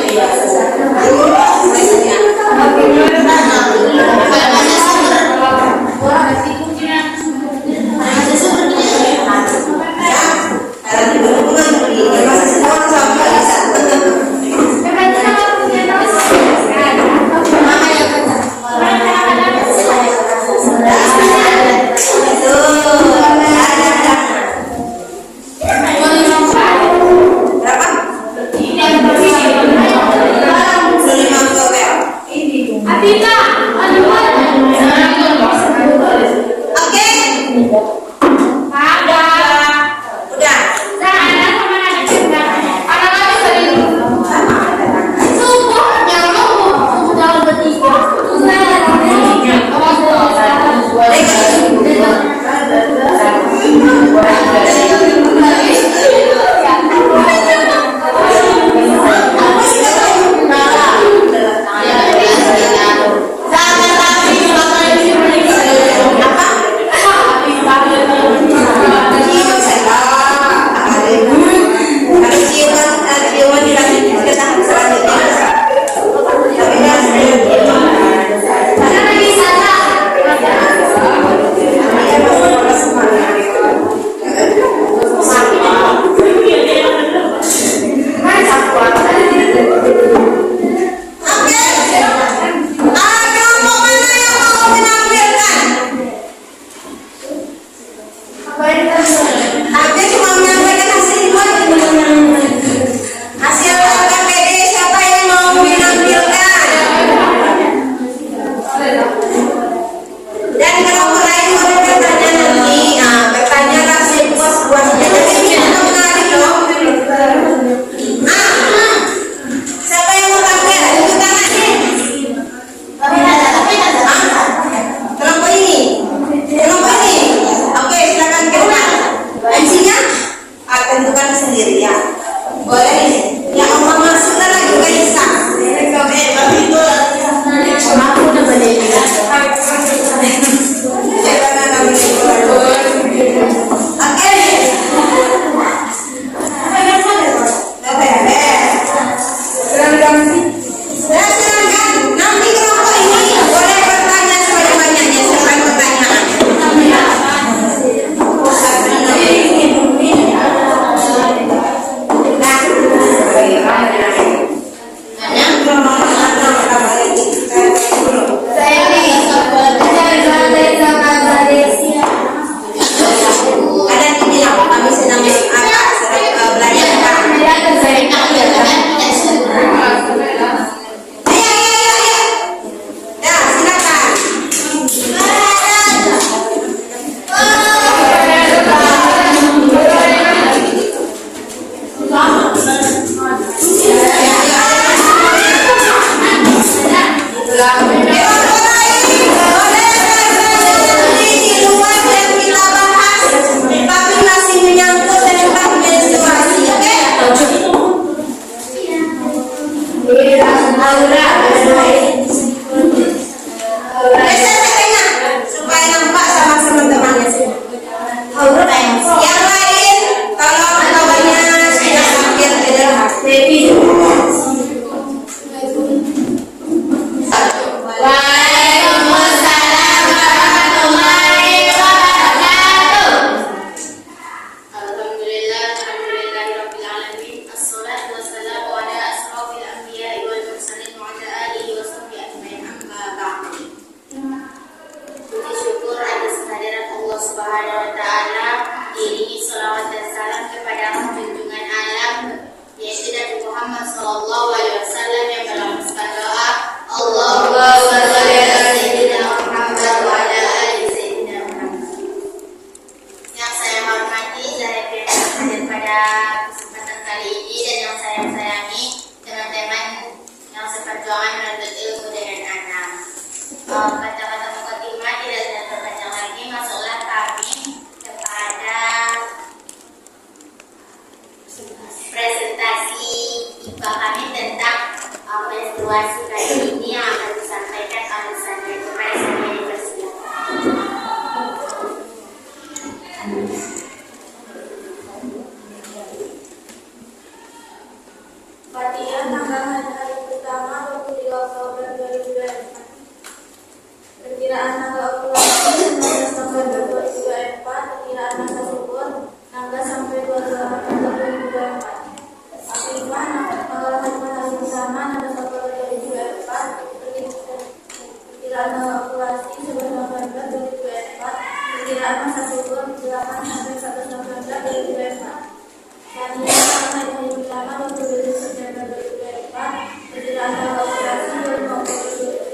Perkiraan tanggal okulasi 19 November 2024. Perkiraan masa subur 16 sampai 28 November 2024. Aktifan tanggal hari pertama 16 Oktober 2024. Perkiraan tanggal okulasi 11 November 2024. Perkiraan masa subur 8 sampai 11 November 2024. Dan ini hari pertama 27 September 2024. Perkiraan tanggal okulasi 25 Oktober 3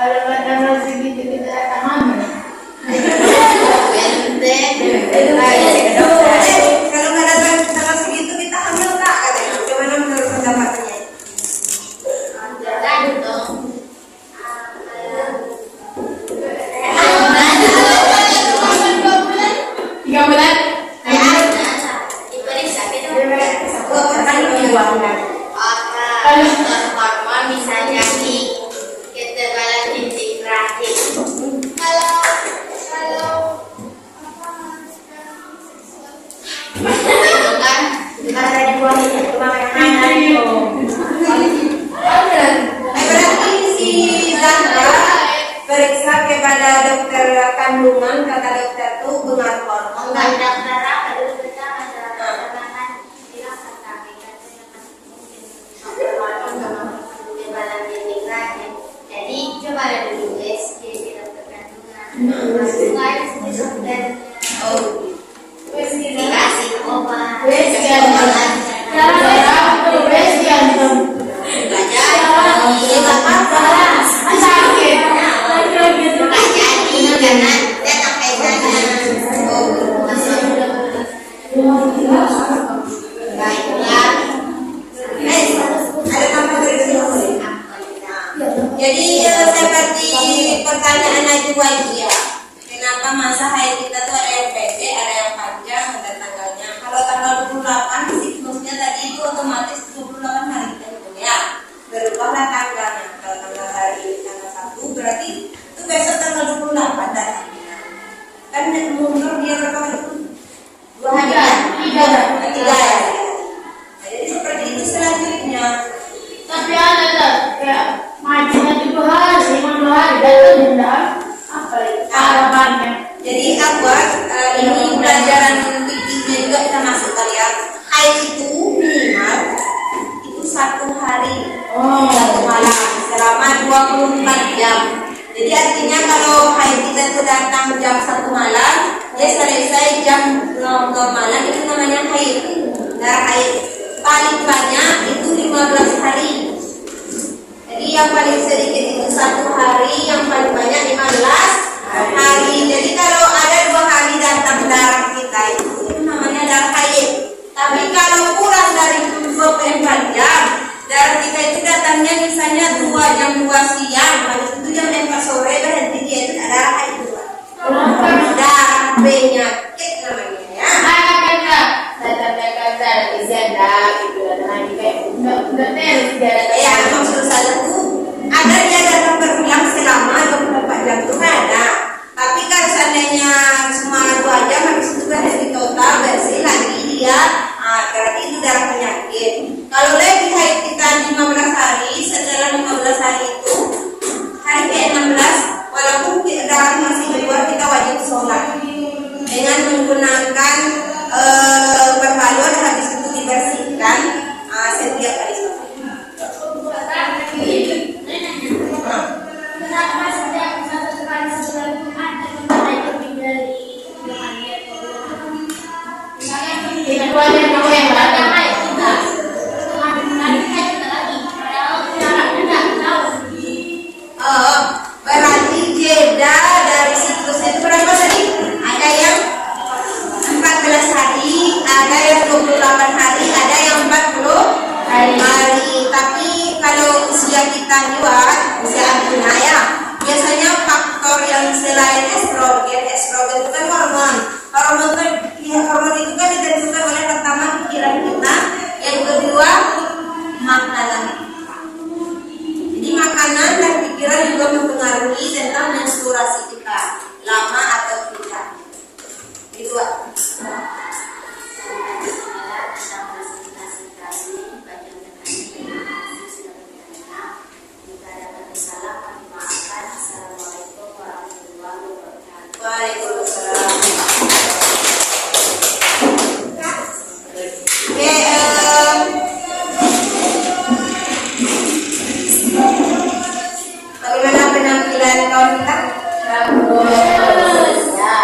Kalau nggak tanggal segitu kita akan hamil. Kalau nggak ada tanggal segitu kita hamil nggak katanya? Gimana menurut pendapatnya? Jangan dong. Tiga bulan. Hormon bisa jadi ketebalan titik rahim. Kalau bukan ada dibuangin ke makanan. Berarti si Zahra periksa kepada dokter kandungan, kata dokter tuh benar hormon kan? Dokter apa dulu kita ada makan bilang kata ketebalan titik rahim. Jadi coba ada dulu USG di dokter kandungan. Langsung aja sama dokter. Oh, Dikasih obat. ada tambahan dari sini boleh? Jadi seperti pertanyaan Najwa itu ya, kenapa masa haid kita tuh ada yang pendek, ada yang panjang, ada tanggalnya. Kalau tanggal 28 siklusnya tadi itu otomatis 28 hari kita hitung ya. Berubahlah tanggalnya. Kalau tanggal hari tanggal 1 berarti itu besok tanggal 28 datangnya. Kan mundur dia berapa hari? 2 hari kan? 3 ya. Jadi seperti itu selanjutnya. Tapi ada tak kayak majunya 7 hari, 5 hari, dan denda apa ya? Harapannya. Jadi buat ini pelajaran fikihnya juga kita masukkan ya. Haid itu minimal itu 1 hari, 1 malam selama 24 jam. Jadi artinya kalau haid kita itu datang jam 1 malam, dia selesai jam 2 malam, itu namanya haid. Darah haid paling banyak itu 15 hari. Jadi yang paling sedikit itu 1 hari, yang paling banyak 15 hari. Jadi kalau ada 2 hari datang darah kita itu namanya darah haid. Tapi kalau kurang dari 24 jam, darah kita itu datangnya misalnya 2 jam 2 siang, habis itu jam 4 sore berhenti, dia itu darah haid juga. Darah penyakit namanya ya. Ya, maksud saya tuh ada dia datang berulang selama 24 jam itu ada. Tapi kalau seandainya cuma 2 jam habis itu berhenti total bersih lagi dia, berarti itu darah penyakit. Kalau lagi haid kita 15 hari, setelah 15 hari itu hari ke-16 walaupun darah masih keluar, kita wajib sholat dengan menggunakan perbaluan, habis itu dibersihkan setiap kali sholat. Kenapa setiap 1 kali sholat Jumat ada lebih dari 2 hari atau 2 hari? Itu ada yang mau yang datang. Berarti jeda dari siklus itu berapa tadi? Ada yang 14 hari, ada yang 28 hari, ada yang 40 hari. Tapi kalau usia kita juga, usia akhirnya ya, biasanya faktor yang selain estrogen itu kan hormon. Hormon itu kan ditentukan oleh pertama pikiran kita, yang kedua makanan. Jadi makanan dan pikiran juga mempengaruhi tentang menstruasi kita, lama atau tidak. Itu Waalaikumsalam. Bagaimana penampilan kawan kita? Bagus. Ya.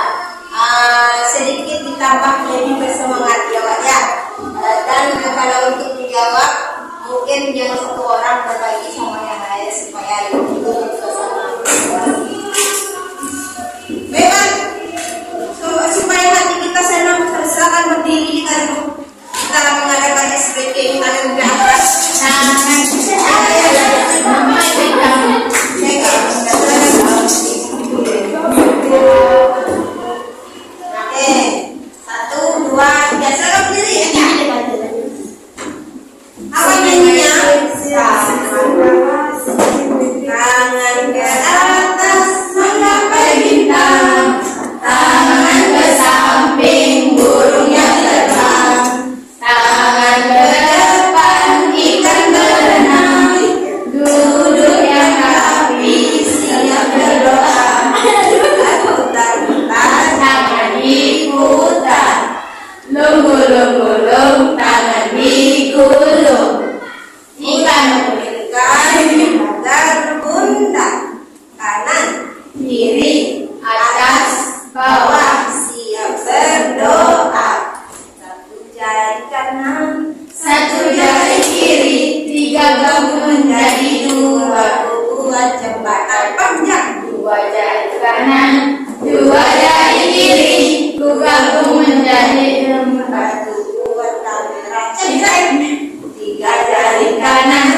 Sedikit ditambah lebih bersemangat jawab ya. Dan kalau untuk menjawab mungkin jangan 1 orang berbagi sama yang lain supaya lebih bersama. kanan, satu jari kiri, digabung menjadi dua. buat jembatan panjang. Dua jari kanan, dua jari kiri, ku gabung menjadi empat. Buat kamera cekrek. Tiga jari kanan,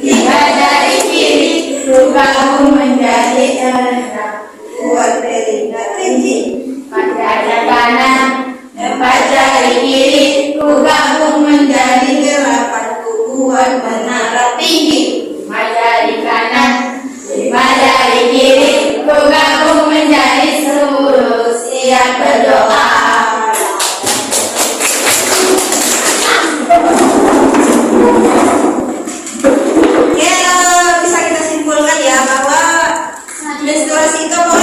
tiga jari kiri, ku gabung menjadi enam. Buat telinga kelinci. Empat jari kanan, empat jari kiri, ku gabung menjadi Delapan buat menara tinggi. lima jari kanan, lima jari kiri, ku gabung menjadi 10. Siap berdoa. Ya, bisa kita simpulkan ya bahwa menstruasi itu apa?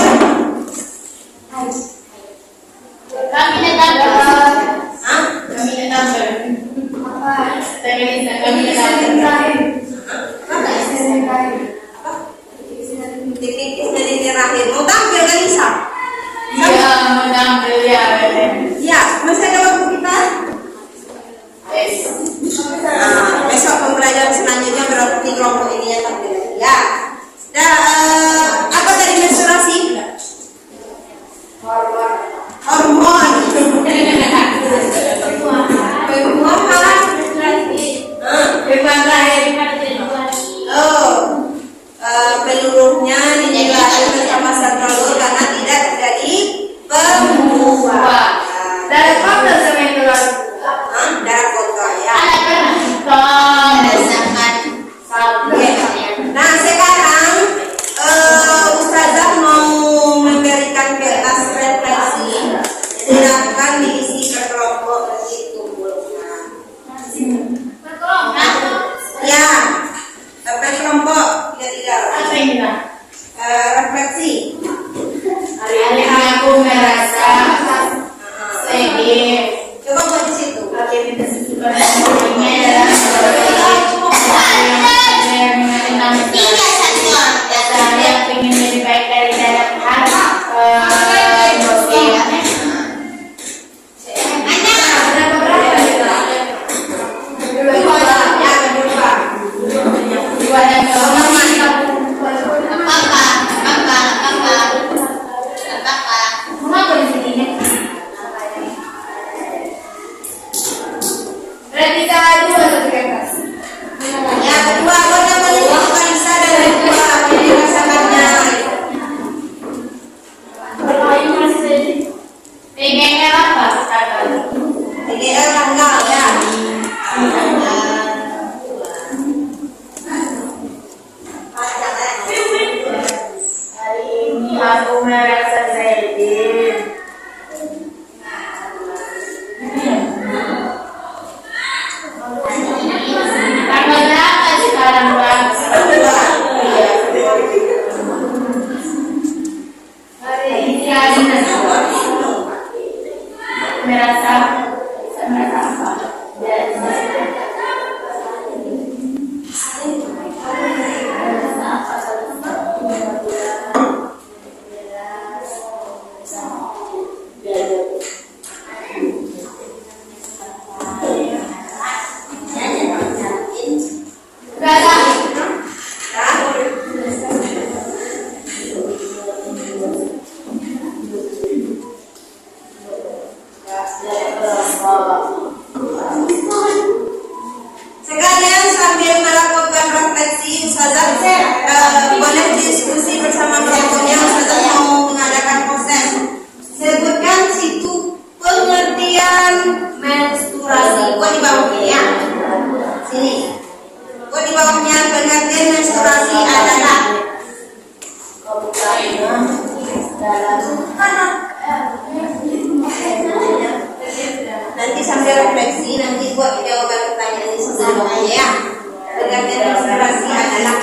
Kami datang. Hah? Kami datang. Apa? Kami Titik dari rahim. Mau tampil kan bisa? Iya, mengambil ya. Ya, masih ada waktu kita. Nah, besok pembelajaran selanjutnya berarti kelompok ini yang tampil lagi ya. Apa tadi menstruasi? Hormon. Peluruhnya dijelaskan bersama telur karena tidak terjadi pembuahan. Darah kotor sama itu lagi. Darah kotor ya. Nah sekarang Ustazah mau memberikan kertas refleksi. Silakan diisi ke kelompok itu bulan. Ya, sampai kelompok tiga. Apa ini Pak? Refleksi. Hari ini aku merasa sedih. Coba buat di situ. Aktivitas sebenarnya adalah yang mengenang saya ingin lebih baik dari dalam hati. Ya kedua, kau namanya bukan bisa dan kedua ini rasakannya. Pegangnya apa? TGL tanggal ya. Hari ini aku merasa sedih. Tanggal berapa sekarang, Bang? Hari ini aku merasa apa? Sekalian sambil melakukan refleksi, Ustazah boleh diskusi bersama kelompoknya. Ustazah mau mengadakan proses. Sebutkan situ pengertian menstruasi. Kok di bawahnya ya? Sini. Kok di bawahnya pengertian menstruasi adalah nanti sambil refleksi, nanti buat jawaban pertanyaan ini sebelumnya ya. Pengertian menstruasi adalah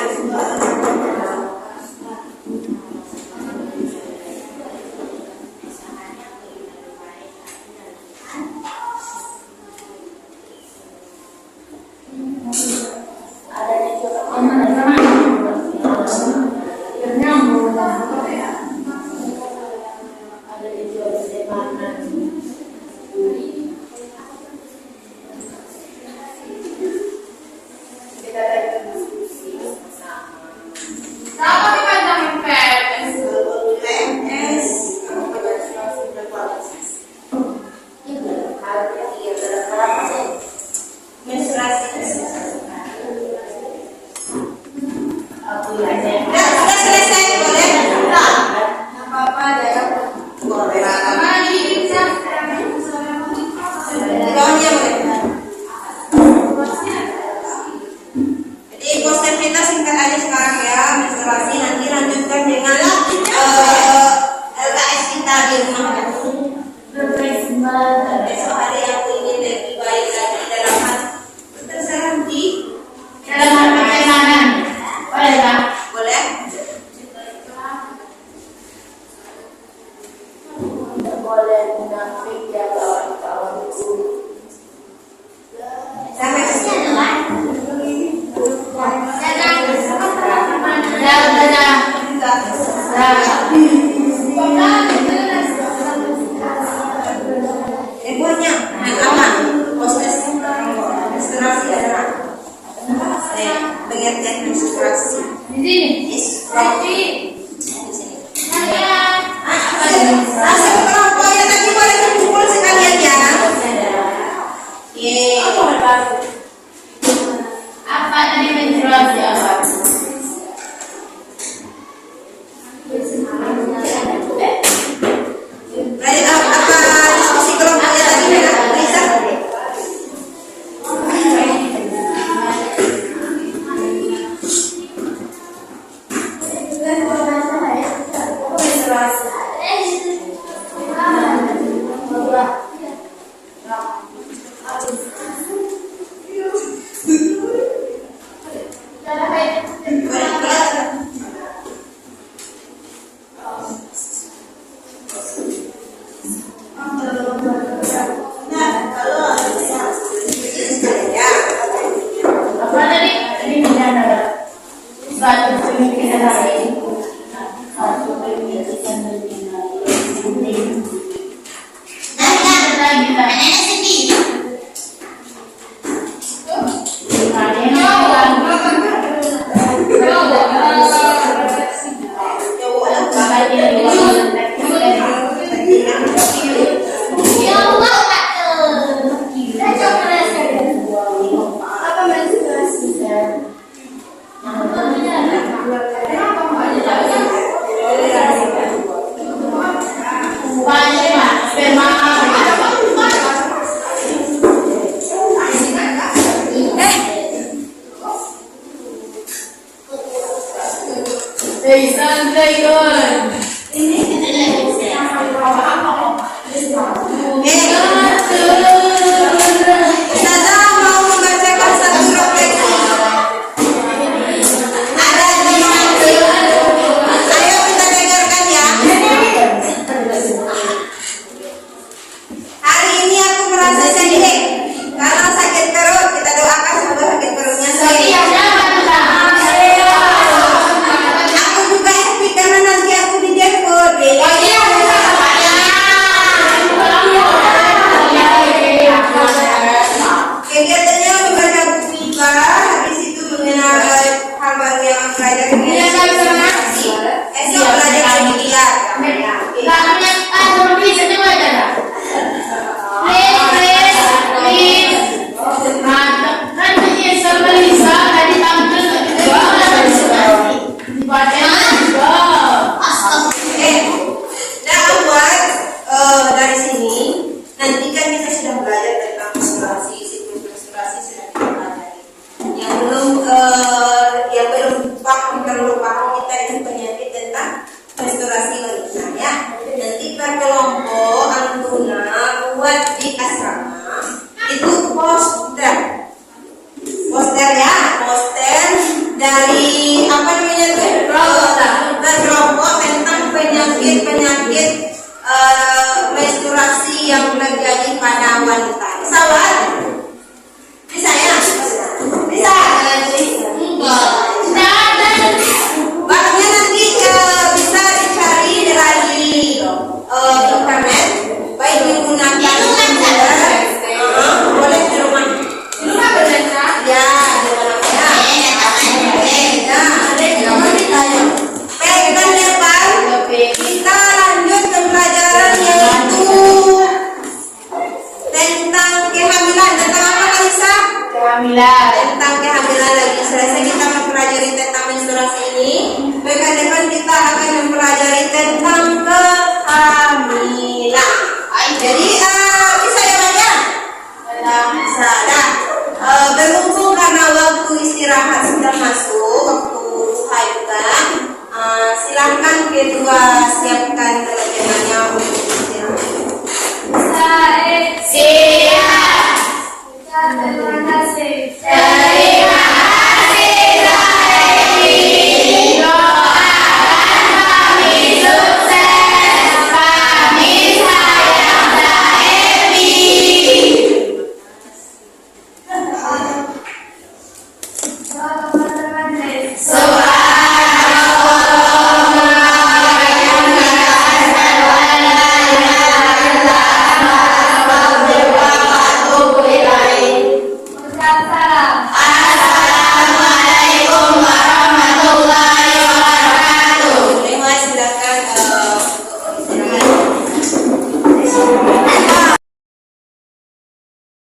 Ustazah mau membacakan satu refleksi. Ada di ayo kita dengarkan ya. Hari ini aku merasa sedih karena sakit perut. Kita doakan semoga sakit perutnya sembuh. Aku juga happy karena nanti aku dijemput. Kegiatannya membaca buku IPA, habis itu mengenal hal baru yang mempelajari. Esok belajar media. Nah, buat dari sini nanti kan kita sudah belajar tentang menstruasi, siklus menstruasi sudah kita pelajari. Yang belum paham kita itu penyakit tentang menstruasi wanita ya. Nanti per kelompok antuna buat di asrama itu poster ya, poster dari apa namanya tuh? Berkelompok tentang penyakit menstruasi yang terjadi pada wanita. Bisa buat? Bisa ya? Bisa? Bahannya nanti bisa dicari dari internet, baik menggunakan boleh di rumah. Ya, baik dan lebar. Kita lanjut ke pelajaran yaitu tentang kehamilan. Tentang apa, Kalisa? Tentang kehamilan lagi. Selesai kita mempelajari tentang menstruasi ini, pekan depan kita akan mempelajari tentang kehamilan. Jadi bisa ya baca? Bisa. Nah, berhubung karena waktu istirahat sudah masuk, waktu duha juga, silahkan kedua siapkan terjemahannya untuk istirahat. Terima kasih.